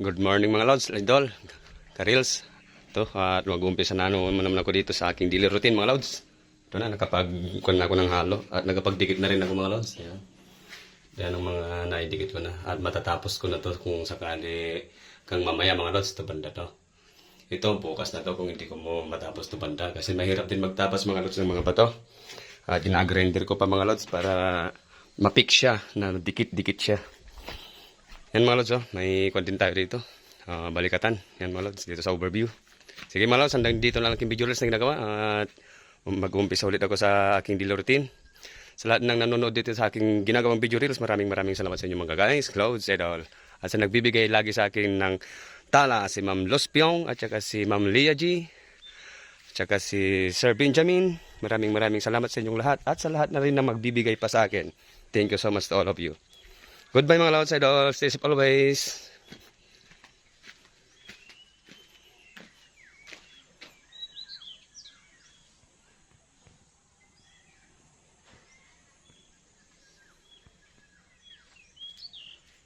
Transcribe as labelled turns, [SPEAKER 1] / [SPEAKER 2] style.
[SPEAKER 1] Good morning mga lods, idol, karils. Ito, at mag-uumpisa na naman ako dito sa aking daily routine mga lods. Ito na, nakapag-kun na ako ng halo at nakapag-dikit na rin ako mga lods. Ayan. Yan ang mga naidikit ko na. At matatapos ko na to kung sakali kang mamaya mga lods, ito banda to. Ito, bukas na to kung hindi ko mo matapos to banda. Kasi mahirap din magtapas mga lods ng mga bato. At ginagrinder ko pa mga lods para mapik siya, na dikit-dikit siya. Yan mga lods, oh. May content tayo dito. Balikatan. Yan mga lods, dito sa overview. Sige mga lods, hanggang dito na lang aking video reels na ginagawa. At mag-umpisa ulit ako sa aking daily routine. Sa lahat ng nanonood dito sa aking ginagawang video reels, maraming salamat sa inyo mga guys, clothes and all. At sa nagbibigay lagi sa akin ng tala, si Ma'am Los Piong, at saka si Ma'am Lia G, at saka si Sir Benjamin. Maraming salamat sa inyong lahat. At sa lahat na rin na magbibigay pa sa akin. Thank you so much to all of you. Goodbye mga lods, idol. Stay safe always.